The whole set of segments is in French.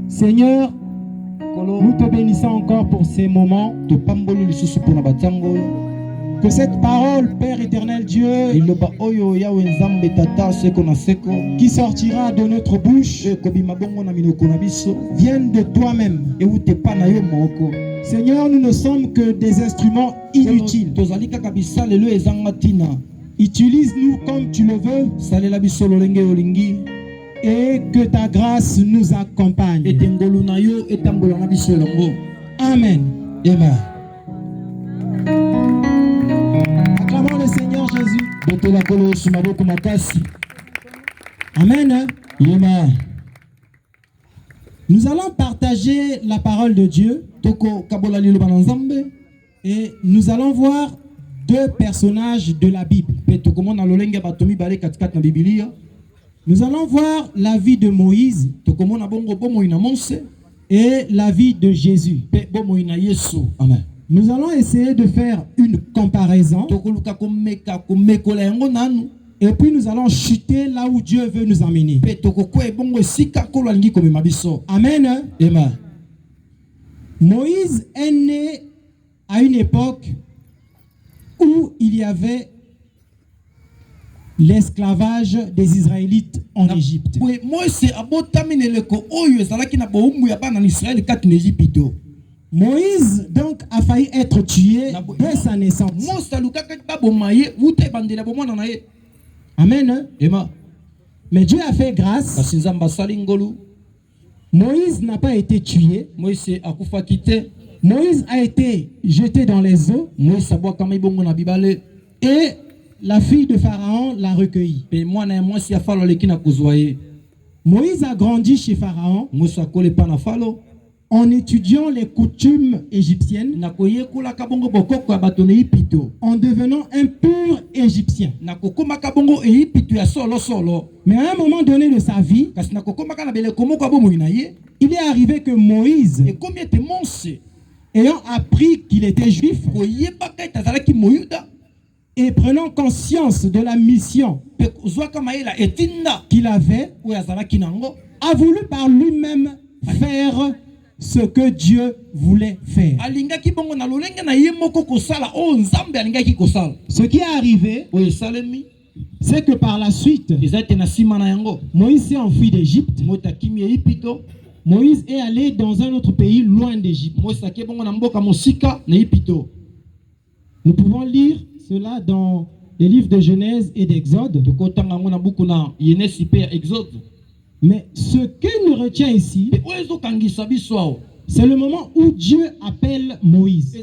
Seigneur, nous te bénissons encore pour ces moments. Que cette parole, Père éternel Dieu, qui sortira de notre bouche, vienne de toi-même. Seigneur, nous ne sommes que des instruments inutiles. Utilise-nous comme tu le veux. Et que ta grâce nous accompagne. Amen. Amen. Acclamons le Seigneur Jésus. Amen. Amen. Nous allons partager la parole de Dieu. Et nous allons voir deux personnages de la Bible. Nous allons voir la vie de Moïse et la vie de Jésus. Amen. Nous allons essayer de faire une comparaison. Et puis nous allons chuter là où Dieu veut nous emmener. Amen. Amen. Moïse est né à une époque où il y avait l'esclavage des Israélites en Égypte. Moïse donc a failli être tué dès sa naissance. Amen. Mais Dieu a fait grâce. Moïse n'a pas été tué. Moïse a été jeté dans les eaux. Et la fille de Pharaon l'a recueilli. Moïse a grandi chez Pharaon en étudiant les coutumes égyptiennes, en devenant un pur égyptien. Mais à un moment donné de sa vie, il est arrivé que Moïse, ayant appris qu'il était juif, et prenant conscience de la mission qu'il avait, a voulu par lui-même faire ce que Dieu voulait faire. Ce qui est arrivé, c'est que par la suite, Moïse s'est enfui d'Égypte. Moïse est allé dans un autre pays loin d'Égypte. Nous pouvons lire cela dans les livres de Genèse et d'Exode. Mais ce qui nous retient ici, c'est le moment où Dieu appelle Moïse.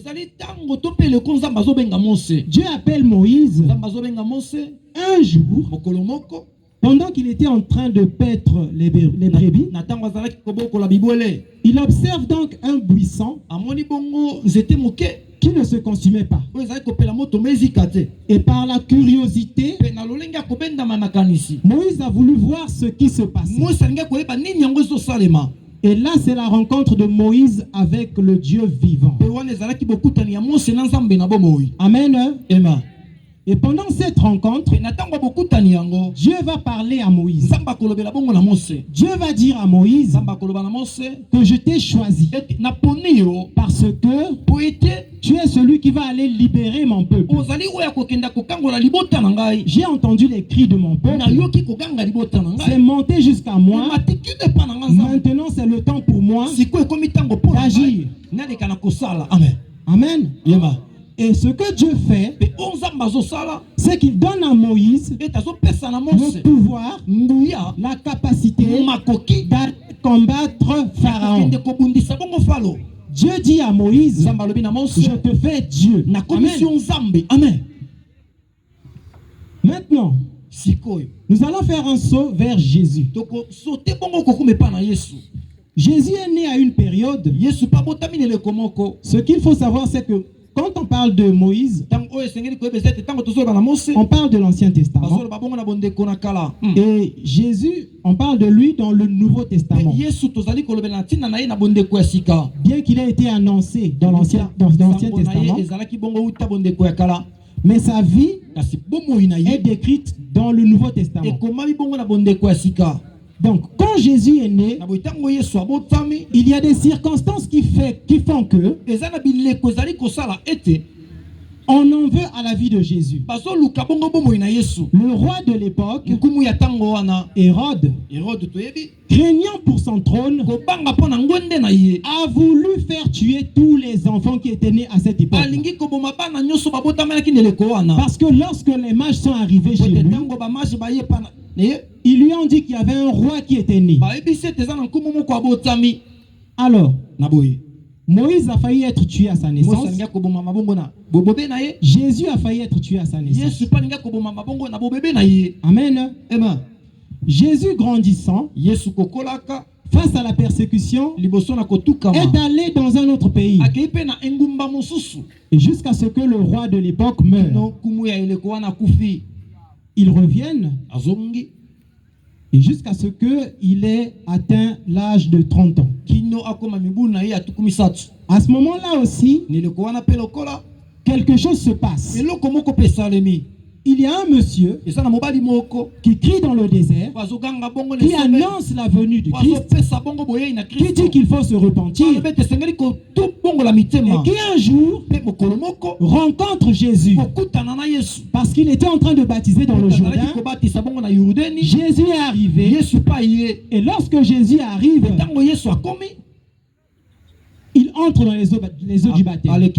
Dieu appelle Moïse un jour, pendant qu'il était en train de paître les brebis. Il observe donc un buisson qui ne se consumait pas. Et par la curiosité, Moïse a voulu voir ce qui se passait. Et là, c'est la rencontre de Moïse avec le Dieu vivant. Amen. Amen. Et pendant cette rencontre, Dieu va parler à Moïse. Dieu va dire à Moïse que je t'ai choisi parce que tu es celui qui va aller libérer mon peuple. J'ai entendu les cris de mon peuple. C'est monté jusqu'à moi. Maintenant, c'est le temps pour moi d'agir. Amen. Amen. Amen. Et ce que Dieu fait, c'est qu'il donne à Moïse le pouvoir, la capacité d'aller combattre Pharaon. Dieu dit à Moïse, je te fais Dieu. Amen. Maintenant, nous allons faire un saut vers Jésus. Jésus est né à une période. Ce qu'il faut savoir, c'est que quand on parle de Moïse, on parle de l'Ancien Testament. Et Jésus, on parle de lui dans le Nouveau Testament. Bien qu'il ait été annoncé dans l'Ancien Testament, mais sa vie est décrite dans le Nouveau Testament. Donc, quand Jésus est né, il y a des circonstances qui font que on en veut à la vie de Jésus. Le roi de l'époque, Hérode, craignant pour son trône, a voulu faire tuer tous les enfants qui étaient nés à cette époque. Parce que lorsque les mages sont arrivés chez lui, ils lui ont dit qu'il y avait un roi qui était né. Alors, Moïse a failli être tué à sa naissance. Jésus a failli être tué à sa naissance. Amen. Jésus grandissant, face à la persécution, est allé dans un autre pays. Et jusqu'à ce que le roi de l'époque meure. Ils reviennent. Et jusqu'à ce qu'il ait atteint l'âge de 30 ans. À ce moment-là aussi, quelque chose se passe. Il y a un monsieur qui crie dans le désert, qui annonce la venue du Christ, qui dit qu'il faut se repentir, et qui un jour rencontre Jésus, parce qu'il était en train de baptiser dans le Jourdain. Jésus est arrivé, et lorsque Jésus arrive, il entre dans les eaux du baptême.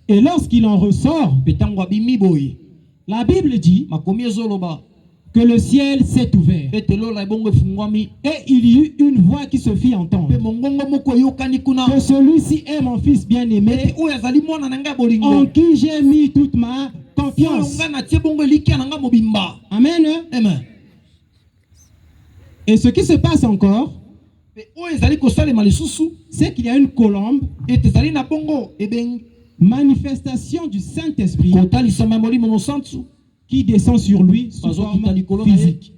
Et lorsqu'il en ressort, la Bible dit que le ciel s'est ouvert. Et il y eut une voix qui se fit entendre. Que celui-ci est mon fils bien-aimé, en qui j'ai mis toute ma confiance. Amen. Et ce qui se passe encore, c'est qu'il y a une colombe, manifestation du Saint-Esprit, qui descend sur lui sous forme physique.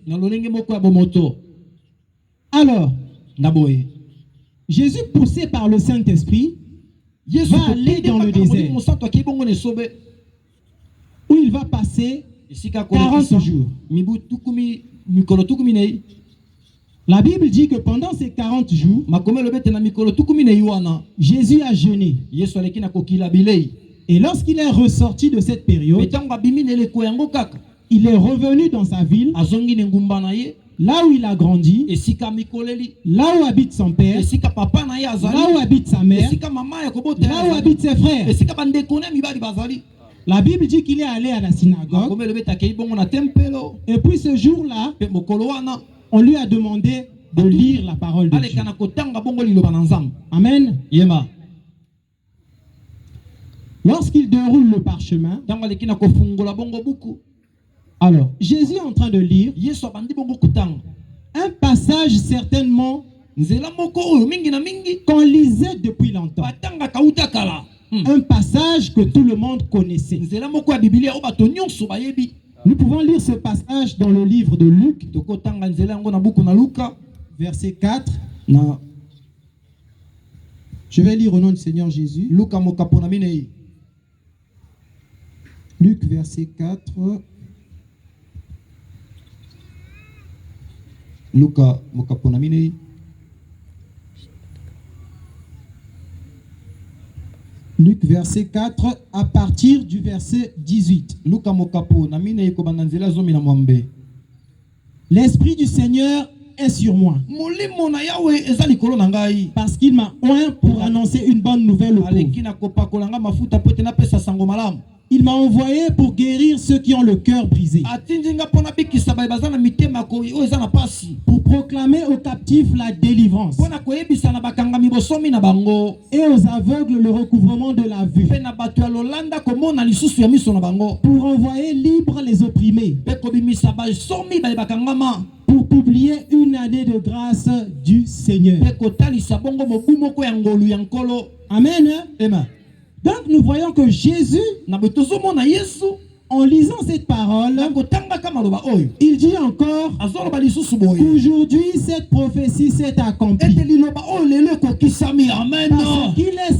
Alors, Jésus, poussé par le Saint-Esprit, va aller dans le désert, où il va passer 40 jours. La Bible dit que pendant ces 40 jours, Jésus a jeûné. Et lorsqu'il est ressorti de cette période, il est revenu dans sa ville, là où il a grandi, là où habite son père, là où habite sa mère, là où habitent ses frères. La Bible dit qu'il est allé à la synagogue. Et puis ce jour-là, on lui a demandé de lire la parole de Dieu. Amen. Lorsqu'il déroule le parchemin, alors Jésus est en train de lire un passage certainement qu'on lisait depuis longtemps. Un passage que tout le monde connaissait. Nous pouvons lire ce passage dans le livre de Luc, verset 4. Je vais lire au nom du Seigneur Jésus. Luc, verset 4. Luc, verset 4, à partir du verset 18. L'Esprit du Seigneur est sur moi, parce qu'il m'a oint pour annoncer une bonne nouvelle aux pauvres. Il m'a envoyé pour guérir ceux qui ont le cœur brisé, pour proclamer aux captifs la délivrance, et aux aveugles le recouvrement de la vue, pour envoyer libres les opprimés, pour publier une année de grâce du Seigneur. Amen. Donc nous voyons que Jésus, en lisant cette parole, il dit encore qu'aujourd'hui cette prophétie s'est accomplie. Parce qu'il est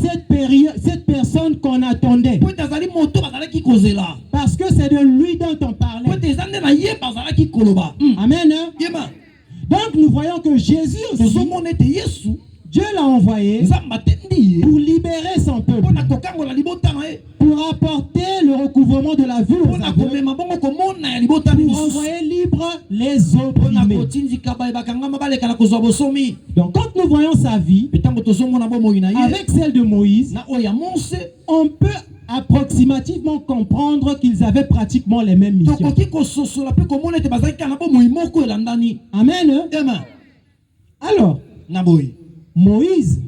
cette personne qu'on attendait. Parce que c'est de lui dont on parlait. Amen. Donc nous voyons que Jésus aussi, Dieu l'a envoyé pour libérer son peuple, pour apporter le recouvrement de la vue aux aveugles, pour envoyer libre les opprimés. Donc quand nous voyons sa vie avec celle de Moïse, on peut approximativement comprendre qu'ils avaient pratiquement les mêmes missions. Amen. Alors, Moïse,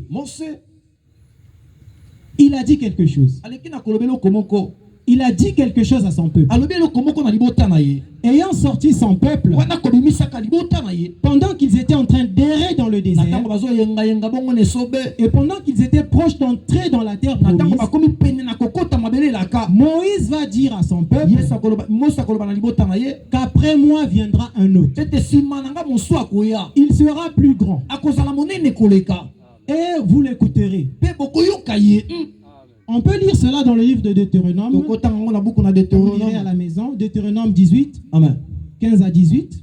il a dit quelque chose. Il a dit quelque chose à son peuple. Ayant sorti son peuple, pendant qu'ils étaient en train d'errer dans le désert, et pendant qu'ils étaient proches d'entrer dans la terre promise, Moïse va dire à son peuple qu'après moi viendra un autre. Il sera plus grand. Et vous l'écouterez. On peut lire cela dans le livre de Deutéronome. Vous lirez à la maison, Deutéronome 18, Amen. 15 à 18.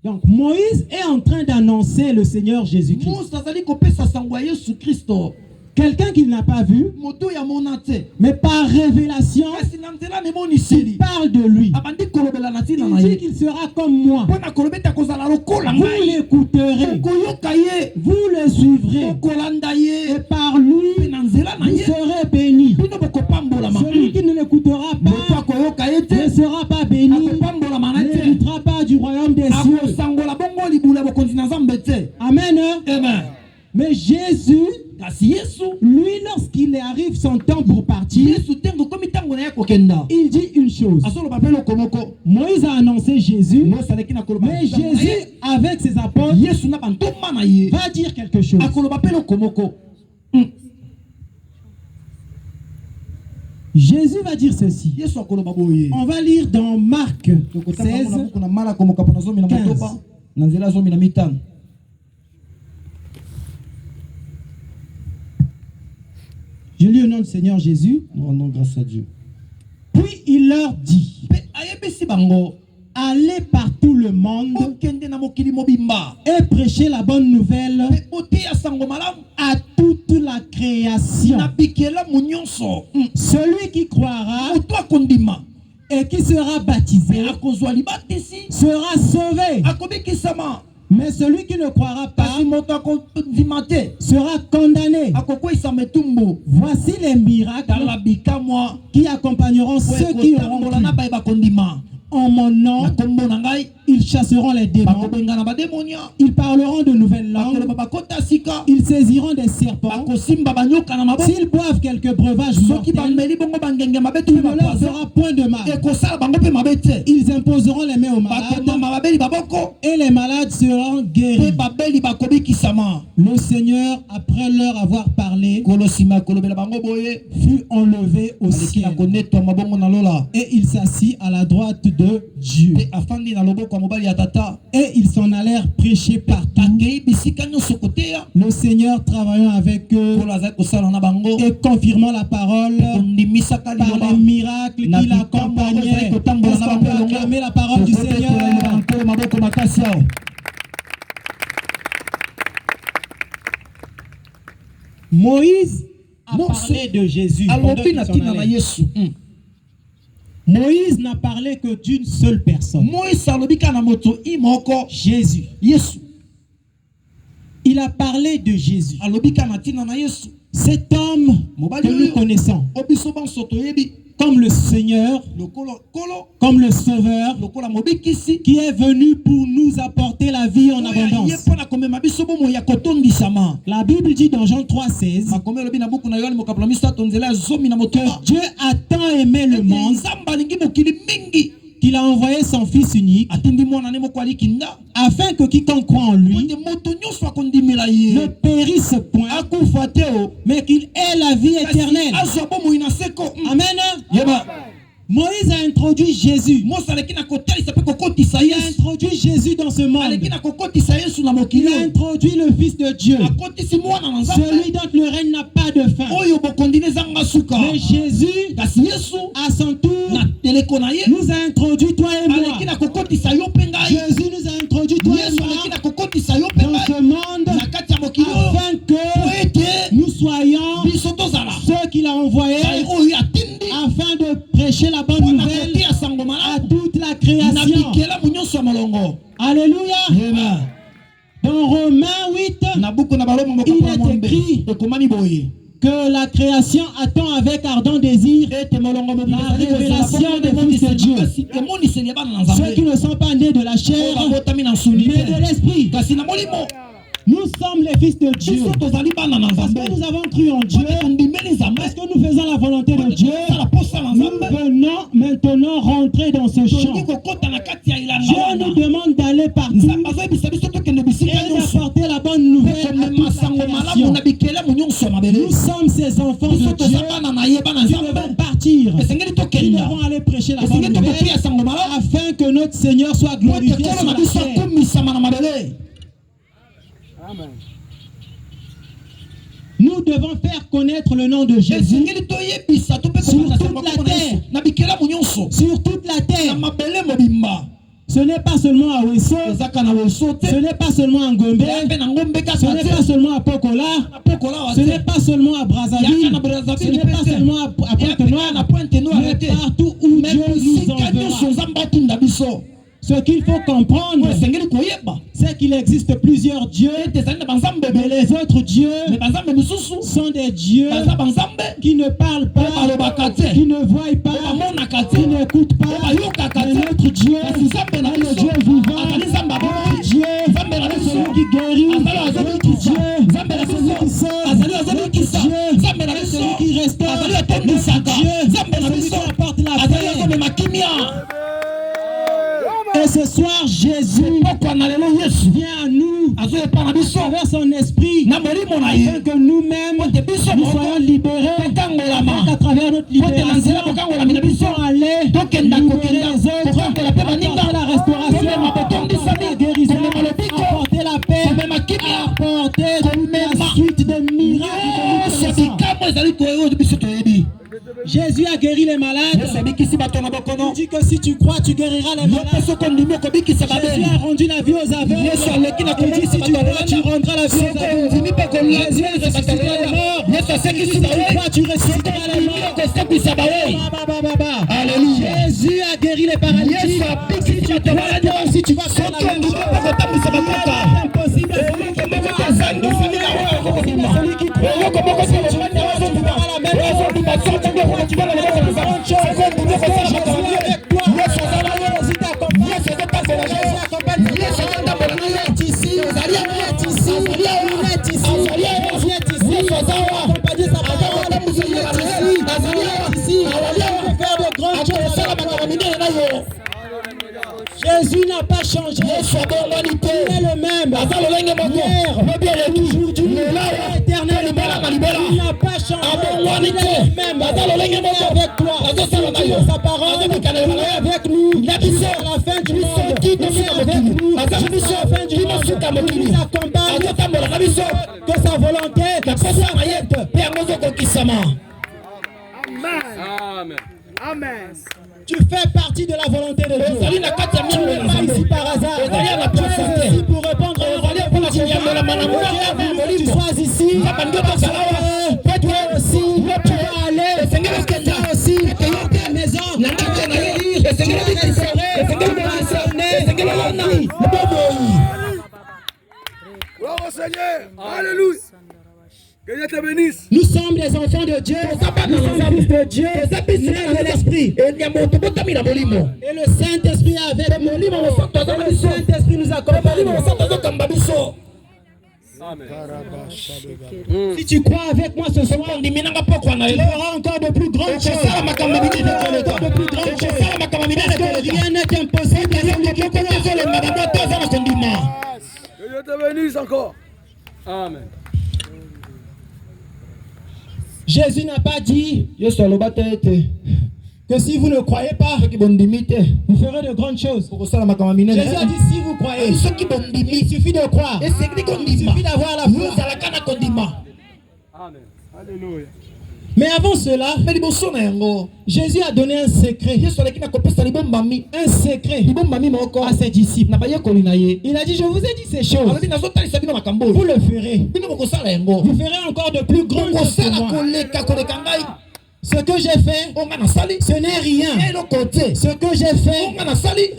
Donc Moïse est en train d'annoncer le Seigneur Jésus-Christ. Quelqu'un qu'il n'a pas vu, mais par révélation, il parle de lui. Il dit qu'il sera comme moi. Vous l'écouterez, vous le suivrez, et par lui, vous serez bénis. Celui qui ne l'écoutera pas ne sera pas béni, n'héritera pas du royaume des cieux. Amen. Mais Jésus, lui, lorsqu'il arrive son temps pour partir, il dit une chose. Moïse a annoncé Jésus, mais Jésus, avec ses apôtres, va dire quelque chose. Jésus va dire ceci. On va lire dans Marc 16, 15. Je lis au nom du Seigneur Jésus. Non, grâce à Dieu. Puis il leur dit, allez par tout le monde et prêchez la bonne nouvelle à toute la création. Celui qui croira et qui sera baptisé sera sauvé. Mais celui qui ne croira pas sera condamné. Voici les miracles qui accompagneront ceux qui auront cru. En mon nom, ils chasseront les démons. Ils parleront de nouvelles langues. Ils saisiront des serpents. S'ils boivent quelques breuvages mortels, il ne leur fera point de mal. Ils imposeront les mains aux malades et les malades seront guéris. Le Seigneur, après leur avoir parlé, fut enlevé au ciel et il s'assit à la droite de Dieu. Et ils s'en allèrent prêcher partout, le Seigneur travaillant avec eux et confirmant la parole par les miracles qui l'accompagnaient. Est-ce qu'on peut acclamer la parole du Seigneur? Moïse a parlé de Jésus. Moïse n'a parlé que d'une seule personne. Jésus. Il a parlé de Jésus. Cet homme que nous connaissons comme le Seigneur, comme le Sauveur, qui est venu pour nous apporter la vie en abondance. La Bible dit dans Jean 3,16 que Dieu a tant aimé le monde qu'il a envoyé son Fils unique afin que quiconque croit en lui ne périsse point, mais qu'il ait la vie éternelle. Amen. Moïse a introduit Jésus. Il a introduit Jésus dans ce monde. Il a introduit le Fils de Dieu, celui dont le règne n'a pas de fin. Mais Jésus, à son tour, nous a introduit toi et moi. Jésus nous a introduit toi et moi envoyé afin de prêcher la bonne nouvelle à toute la création. Alléluia. Amen. Dans Romains 8, il est écrit que la création attend avec ardent désir la révélation des fils de Dieu. Ceux qui ne sont pas nés de la chair, mais de l'esprit. Nous sommes les fils de Dieu. Parce que nous avons cru en Dieu. Parce que nous faisons la volonté de Dieu. Nous venons maintenant rentrer dans ce champ. Dieu nous demande d'aller partout et d'apporter la bonne nouvelle à toute la création. Nous sommes ces enfants de Dieu qui devons partir. Qui devons aller prêcher la bonne nouvelle afin que notre Seigneur soit glorifié sur la terre. Amen. Nous devons faire connaître le nom de Jésus sur toute la terre. Sur toute la terre. Ce n'est pas seulement à Wesso, ce n'est pas seulement à Ngombe, ce n'est pas seulement à Pokola, ce n'est pas seulement à Brazzaville, ce n'est pas seulement à Pointe-Noire, mais partout où Dieu nous enverra. Ce qu'il faut comprendre, c'est qu'il existe plusieurs dieux, mais les autres dieux sont des dieux qui ne parlent pas, qui ne voient pas, qui n'écoutent pas. Mais notre Dieu est le Dieu vivant, notre Dieu est celui qui guérit, notre Dieu est celui qui sauve, notre Dieu est celui qui restaure, notre Dieu est celui qui apporte la paix. Et ce soir, Jésus vient à nous avec son esprit afin que nous-mêmes nous soyons libérés à travers notre libération. Nous puissions aller libérer les autres, apporter la restauration, apporter la guérison, apporter la paix, apporter la suite des miracles. Jésus a guéri les malades. Il dit que si tu crois, tu guériras les malades. Jésus a rendu la vie aux aveugles. Il dit si tu crois, tu rendras la vie aux aveugles. Jésus a ressuscité les morts. Il dit si tu crois, tu ressusciteras les morts. Alléluia. Jésus a guéri les paralytiques. Si tu crois, si tu vas faire la même chose, c'est impossible. Celui qui croit, tu feras la même chose. Tu vas la grande chose. Jésus n'a pas changé. Il est le même. Hier, aujourd'hui, éternellement. Il n'a pas changé. Il est le même. Il est avec toi. Sa parole est avec nous. Jusqu'à la fin du monde. Il est avec nous. Jusqu'à la fin du monde. Il nous accompagne. Que sa volonté soit faite. Amen. Amen. Tu fais partie de la volonté de Dieu. Tu n'es pas ici par hasard. Tu es ici pour répondre aux rendez-vous. Tu sois ici. Toi aussi, tu vas aller. Toi aussi, à ta maison. Gloire au Seigneur. Alléluia. Que Dieu te bénisse. Nous sommes des enfants de Dieu. Nous sommes fils de Dieu. Nés de l'esprit. Et le Saint-Esprit est avec nous. Le Saint-Esprit nous accompagne. Amen. Si tu crois avec moi ce soir, tu auras encore de plus grandes choses. Parce que rien n'est impossible. Que Dieu te bénisse encore. Amen. Jésus n'a pas dit que si vous ne croyez pas, vous ferez de grandes choses. Jésus a dit si vous croyez, il suffit de croire. Il suffit d'avoir la foi. Amen. Alléluia. Mais avant cela, Jésus a donné un secret. Un secret à ses disciples. Il a dit, je vous ai dit ces choses. Vous le ferez. Vous ferez encore de plus grandes choses que moi. Ce que j'ai fait, ce n'est rien. Ce que j'ai fait,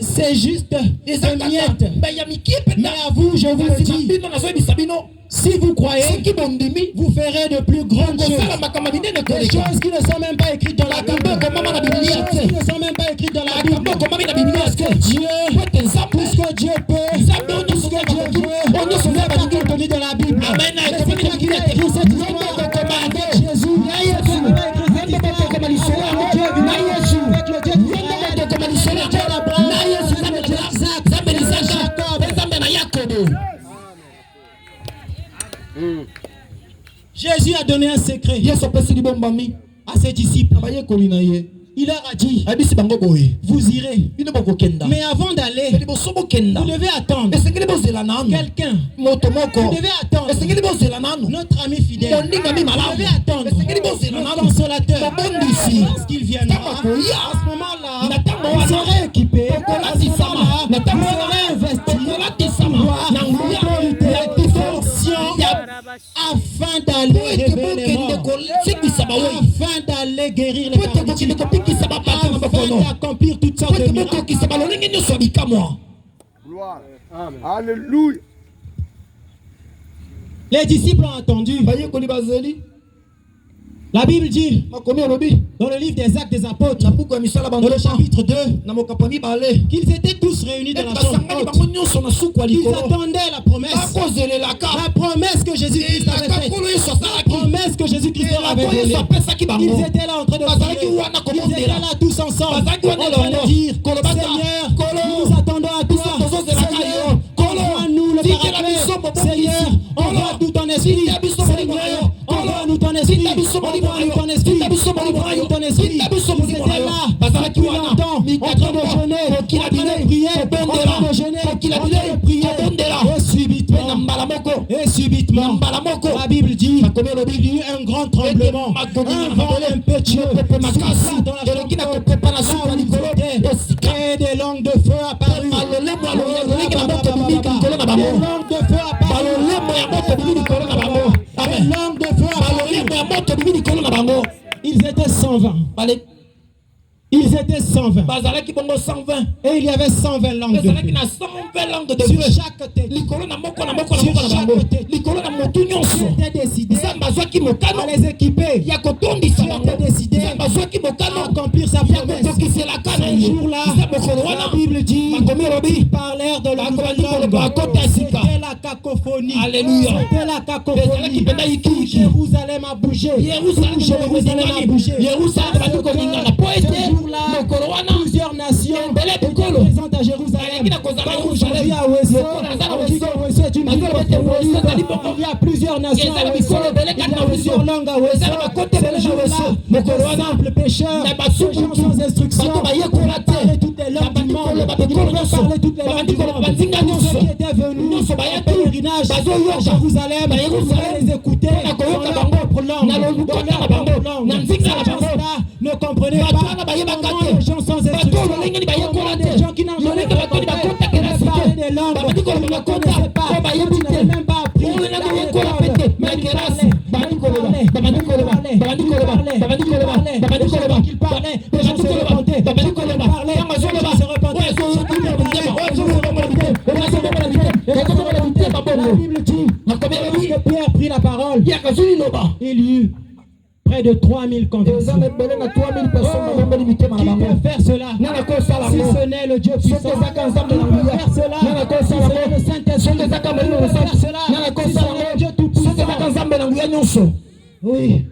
c'est juste des miettes. Mais à vous, je vous dis, si vous croyez, vous ferez de plus grandes choses. Des choses qui ne sont même pas écrites dans la Bible. Des choses qui ne sont même pas écrites dans la Bible. Parce que Dieu, tout ce que Dieu peut, tout ce que Dieu veut, n'est pas contenu dans la Bible. C'est lui qui a écrit cette histoire avec Jésus. Jésus a donné un secret à ses disciples. Il leur a dit, vous irez. Mais avant d'aller, vous devez attendre quelqu'un. Vous devez attendre notre ami fidèle. Vous devez attendre notre consolateur. Parce qu'il viendra. À ce moment-là, vous serez équipés. Vous serez investis. Afin d'aller réveiller les morts, afin d'aller guérir les paralysés, afin d'accomplir toutes sortes de miracles. Gloire. Alléluia. Les disciples ont entendu. La Bible dit, dans le livre des Actes des Apôtres, dans le chapitre 2, qu'ils étaient tous réunis dans la chambre haute. Ils attendaient la promesse que Jésus-Christ avait faite, la promesse que Jésus-Christ leur avait donnée. Ils étaient là en train de prier, ils étaient là tous ensemble, en train de dire, Seigneur, nous attendons à toi, Seigneur, envoie-nous le Paraclet, Seigneur, envoie-nous ton esprit, Seigneur, envoie-nous ton esprit, envoie-nous ton esprit, envoie-nous ton esprit. Ils étaient là, depuis longtemps, en train de jeûner, en train de prier, en train de jeûner, en train de prier. Et subitement, la Bible dit, il y a eu un grand tremblement, un vent impétueux, souffla dans la chambre, et des langues de feu apparues. Des langues de feu apparues. Des langues de feu apparues. Ils étaient 120. Ils étaient 120. Et il y avait 120 langues de feu. Sur chaque tête. C'était décidé à les équiper. C'était décidé à accomplir sa promesse. Ce jour-là, la Bible dit, ils parlèrent de leur nouvelle langue. C'était la cacophonie. Alléluia. C'était la cacophonie. Jérusalem a bougé. Jérusalem a bougé. Là, plusieurs nations étaient présentes à Jérusalem. Aujourd'hui à Ouesso, on dit que Ouesso est une ville cosmopolite. Il y a plusieurs nations à Ouesso. Il y a plusieurs langues à Ouesso. Ce jour-là, le simple pécheur, les gens sans instruction, parlaient toutes les langues du monde. Ils parlaient toutes les langues du monde. Tous ceux qui étaient venus en pèlerinage à Jérusalem, ils allaient les écouter dans leur propre langue. Ces gens-là ne comprenaient pas. Des gens sans instruction, des gens qui n'ont jamais parlé des langues, ils ne connaissaient pas, ils n'avaient même pas appris la langue, mais ils parlaient, les gens se repentaient, la Bible dit, lorsque Pierre prit la parole, il y eut près de 3000 conversions. Qui peut faire cela si ce n'est le Dieu puissant? Qui peut faire cela si ce n'est le Saint-Esprit? Qui peut faire cela si ce n'est le Dieu tout-puissant? Oui,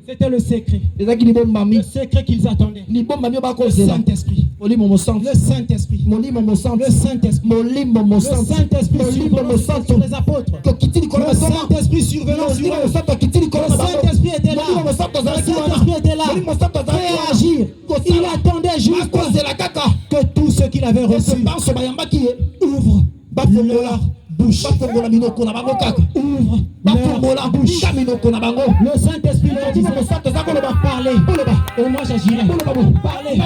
c'était le secret. Le secret qu'ils attendaient. Le Saint-Esprit. Le Saint-Esprit. Le Saint-Esprit sur les apôtres. Le Saint-Esprit survenant sur eux. Le Saint-Esprit était là. Le Saint-Esprit était là. Prêt à agir. Il attendait juste que tous ceux qu'il avait reçus ouvrent leur bouche. Ouvre leur bouche. Le Saint-Esprit leur dit, parlez. Et moi j'agirai. Parlez. Et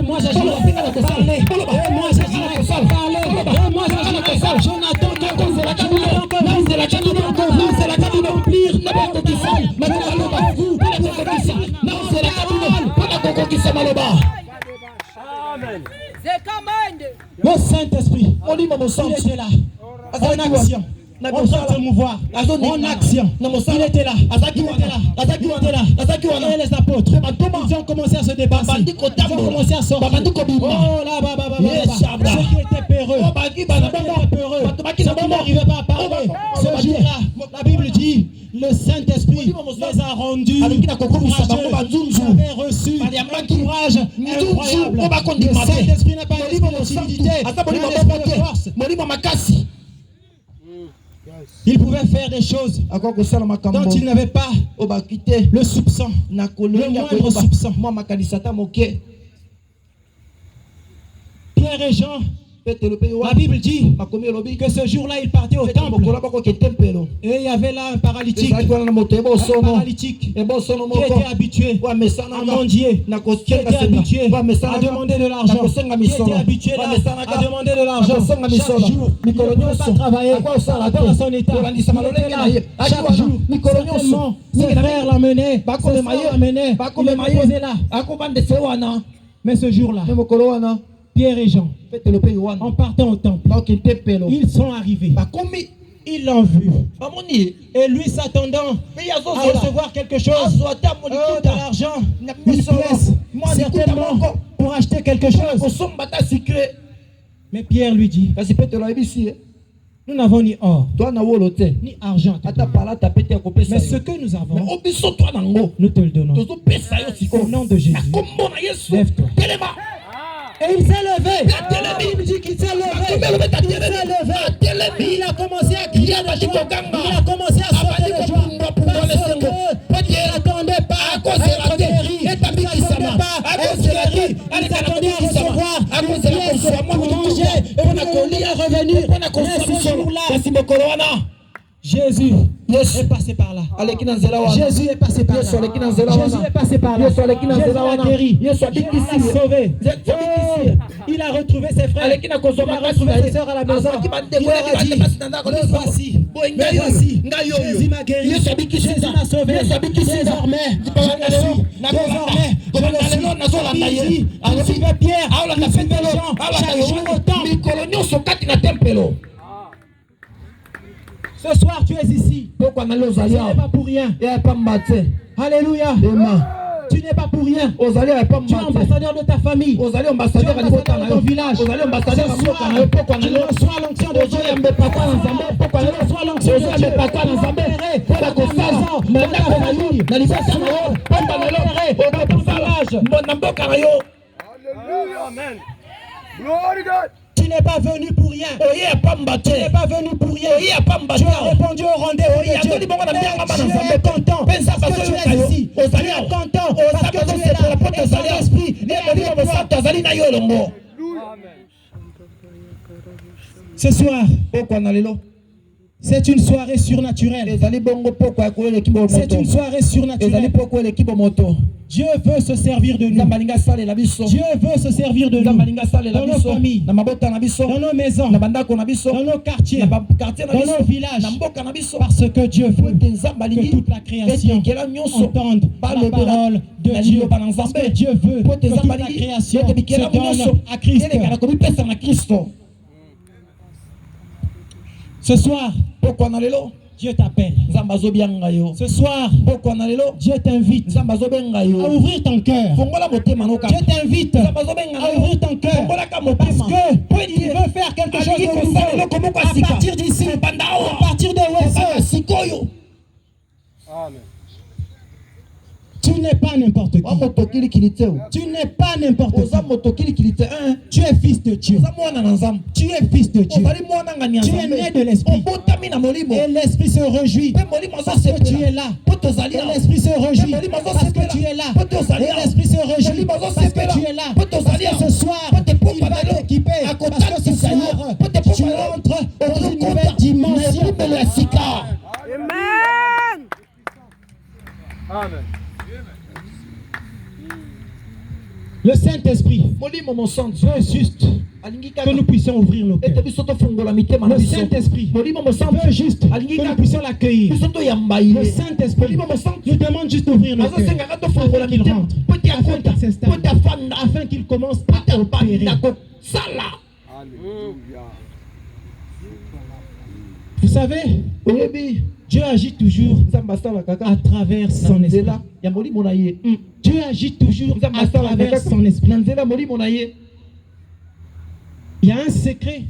moi j'agirai. Parlez. Et moi j'agirai. Parlez. Et moi j'agirai. Je n'attends que vous. Je n'attends que vous. Je n'attends que vous. Le Saint-Esprit, il était là, en action. En train de se mouvoir, en action. Il était là, et les apôtres, ils ont commencé à se dépasser. Ils ont commencé à sortir. Oh là, ceux qui étaient peureux, ceux qui n'arrivaient pas à parler, ce jour-là, la Bible dit, le Saint-Esprit les a rendus courageux. Ils avaient reçu un courage incroyable. Le Saint-Esprit n'a pas l'esprit de timidité, mais l'esprit de force. Il pouvait faire des choses dont il n'avait pas le soupçon, le moindre soupçon. Pierre et Jean, la Bible dit que ce jour-là, ils partaient au temple. Et il y avait là un paralytique qui était habitué à mendier, qui était habitué à demander de l'argent, qui était habitué à demander de l'argent chaque jour. Il ne pouvait pas travailler dans son état. Il était là chaque jour. Certainement, ses frères l'amenaient, ses soeurs l'amenaient, il le posait là. Mais ce jour-là, Pierre et Jean, en partant au temple, ils sont arrivés. Ils l'ont vu. Et lui s'attendant à recevoir quelque chose, de l'argent, une pièce, certainement pour acheter quelque chose. Mais Pierre lui dit, nous n'avons ni or, ni argent. Mais ce que nous avons, nous te le donnons. Au nom de Jésus, lève-toi. Et il s'est levé. Il dit qu'il s'est levé. Il a commencé à crier de joie. Il a commencé à sauter de joie. Parce qu'il n'attendait pas à être guéri. Il n'attendait pas à être guéri. Il s'attendait à recevoir une pièce pour manger et pour le revenir. Mais ce jour-là, Jésus est passé par là. Jésus est passé par là. Jésus est passé par là. Jésus l'a guéri. Jésus l'a sauvé. Il a retrouvé ses frères. Il a retrouvé ses soeurs à la maison. Il leur a dit, me voici. Me voici. Jésus m'a guéri. Jésus m'a sauvé. Désormais, je le suis. Il suivait Pierre. Il suivait Jean. Chaque jour au temple. Ce soir, tu es ici. Ce n'est pas pour rien. Alléluia. Tu n'es pas pour rien. Tu es ambassadeur de ta famille. Tu es ambassadeur de ton village. Ce soir, tu reçois l'onction de Dieu. Tu reçois l'onction de Dieu. Dans ta maison, dans ta famille. Ce soir, dans ton village. Amen. Glory God. Tu n'es pas venu pour rien. Tu n'es pas venu pour rien. Tu as répondu au rendez-vous de Dieu. Tu es content parce que tu es ici. Tu es content parce que tu es là. Et son esprit est avec toi. Ce soir, c'est une soirée surnaturelle. C'est une soirée surnaturelle. Dieu veut se servir de nous. Dieu veut se servir de nous. Dans nos familles, dans nos maisons, dans nos quartiers, dans nos villages. Parce que Dieu veut que toute la création entende la parole de Dieu. Parce que Dieu veut que toute la création se donne à Christ. Ce soir, Dieu t'appelle. Ce soir, Dieu t'invite à ouvrir ton cœur. Dieu t'invite à ouvrir ton cœur. Parce qu'il veut faire quelque chose de nouveau. À partir d'ici, à partir de Wesso. Amen. Tu n'es pas n'importe qui. Tu n'es pas n'importe qui. Tu es fils de Dieu. Tu es fils de Dieu. Tu es né de l'Esprit. Et l'Esprit se réjouit parce que tu es là. Et l'Esprit se réjouit parce que tu es là. Et l'Esprit se réjouit parce que tu es là. Parce que ce soir, il va t'équiper. Parce que ce soir, tu entres dans une nouvelle dimension. Amen. Amen. Le Saint-Esprit veut juste que nous puissions ouvrir nos cœurs. Le Saint-Esprit veut juste que nous puissions l'accueillir. Le Saint-Esprit nous demande juste d'ouvrir nos cœurs afin qu'il rentre, afin qu'il s'installe, afin qu'il commence à opérer. Vous savez, Dieu agit toujours à travers son esprit. Dieu agit toujours à travers son esprit. Il y a un secret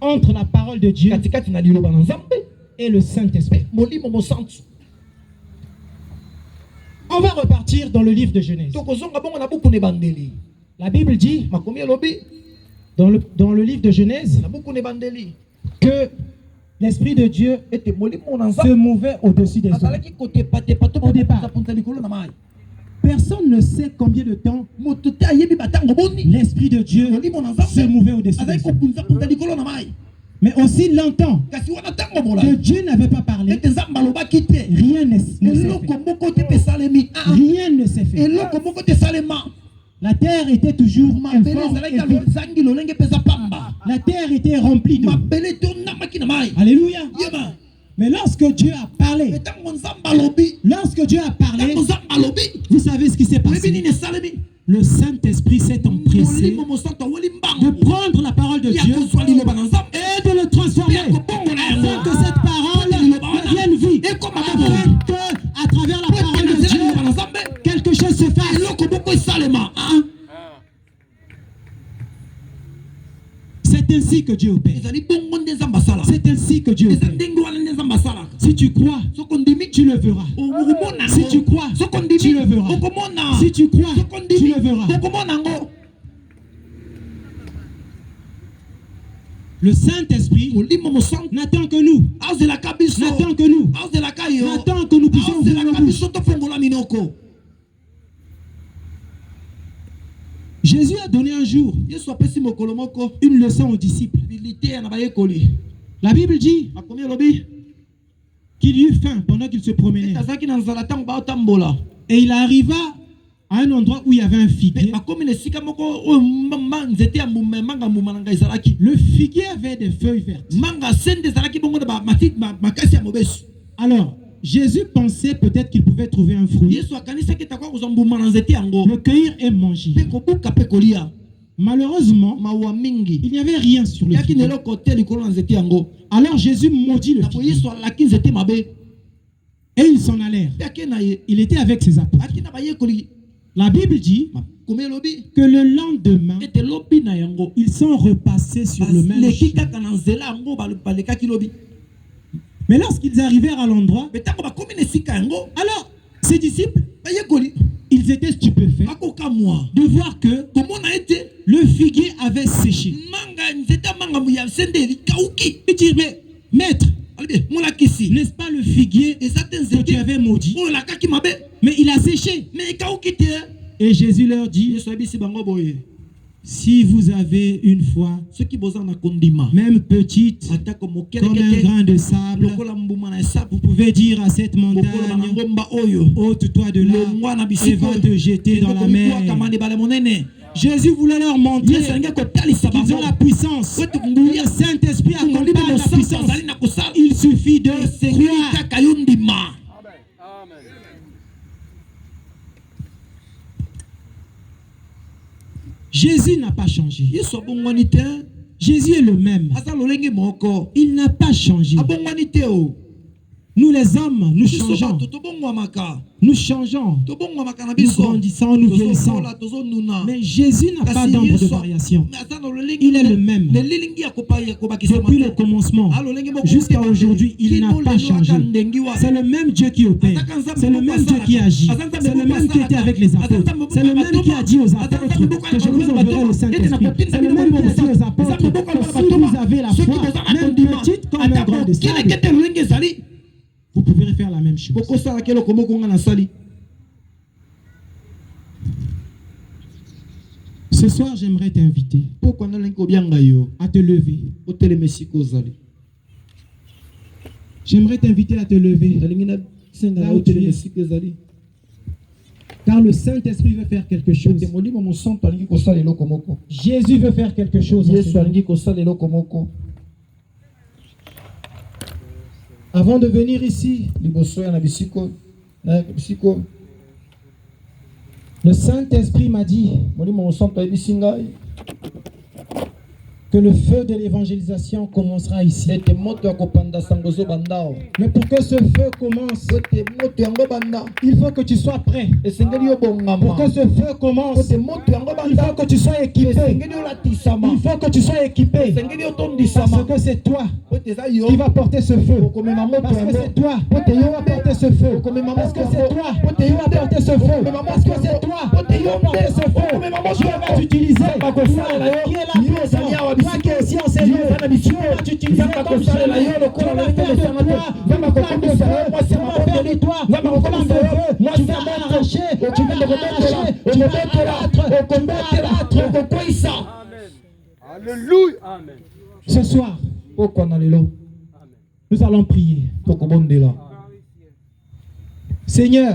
entre la parole de Dieu et le Saint-Esprit. On va repartir dans le livre de Genèse. La Bible dit, dans le livre de Genèse, que l'Esprit de Dieu se mouvait au-dessus des eaux. Au départ, personne ne sait combien de temps l'Esprit de Dieu se mouvait au-dessus des eaux. Mais aussi longtemps que Dieu n'avait pas parlé, rien ne s'est fait. La terre était toujours informe et vide. La terre était remplie d'eau. Alléluia. Mais lorsque Dieu a parlé, vous savez ce qui s'est passé. Le Saint-Esprit s'est empressé de prendre la parole de Dieu et de le transformer afin que cette parole devienne vie, afin que à travers la parole de Dieu quelque chose se fasse. C'est ainsi que Dieu opère. C'est ainsi que Dieu opère. Si tu crois, tu le verras. Si tu crois, tu le verras. Si tu crois, tu le verras. Le Saint-Esprit n'attend que nous. N'attend que nous. N'attend que nous puissions ouvrir nos bouches. Jésus a donné un jour une leçon aux disciples. La Bible dit qu'il eut faim pendant qu'il se promenait. Et il arriva à un endroit où il y avait un figuier. Le figuier avait des feuilles vertes. Alors, Jésus pensait peut-être qu'il pouvait trouver un fruit, le cueillir et manger. Malheureusement, il n'y avait rien sur le figuier. Alors Jésus maudit le figuier. Et ils s'en allèrent. Il était avec ses apôtres. La Bible dit que le lendemain, ils sont repassés sur le même chemin. Mais lorsqu'ils arrivèrent à l'endroit, alors ces disciples, ils étaient stupéfaits de voir que le figuier avait séché. Ils disent, mais maître, n'est-ce pas le figuier que tu avais maudit? Mais il a séché. Et Jésus leur dit, si vous avez une foi, même petite, comme un grain de sable, vous pouvez dire à cette montagne, ôte-toi de là et va te jeter dans la mer. Jésus voulait leur montrer qu'ils ont la puissance. Le Saint-Esprit accompagne la puissance. Il suffit de croire. Jésus n'a pas changé. Jésus est le même. Il n'a pas changé. Nous les hommes, nous changeons. Nous changeons. Nous grandissons, nous vieillissons. Mais Jésus n'a pas d'ombre de variation. Il est le même. Depuis le commencement jusqu'à aujourd'hui, il n'a pas changé. C'est le même Dieu qui opère. C'est le même Dieu qui agit. C'est le même qui était avec les apôtres. C'est le même qui a dit aux apôtres que je vous enverrai le Saint-Esprit. C'est le même qui a dit aux apôtres que si vous avez la foi, même petite comme un grain de sable, vous pouvez faire la même chose. Ce soir, j'aimerais t'inviter à te lever. J'aimerais t'inviter à te lever. Là où tu es. Car le Saint-Esprit veut faire quelque chose. Jésus veut faire quelque chose. Avant de venir ici, le Saint-Esprit m'a dit que le feu de l'évangélisation commencera ici. Mais pour que ce feu commence, il faut que tu sois prêt. Pour que ce feu commence, il faut que tu sois équipé. Il faut que tu sois équipé. Parce que c'est toi qui va porter ce feu. Parce que c'est toi qui va porter ce feu. Parce que c'est toi qui va porter ce feu. Parce que c'est toi qui va porter ce feu. Dieu va t'utiliser. Qui est la puissance? Toi qui es ici en Seigneur, Dieu va t'utiliser comme jamais. Dieu va faire de toi une flamme de feu. Dieu va faire de toi une flamme de feu. Tu vas arracher, tu vas arracher, tu vas abattre. Alléluia. Ce soir, nous allons prier. Seigneur,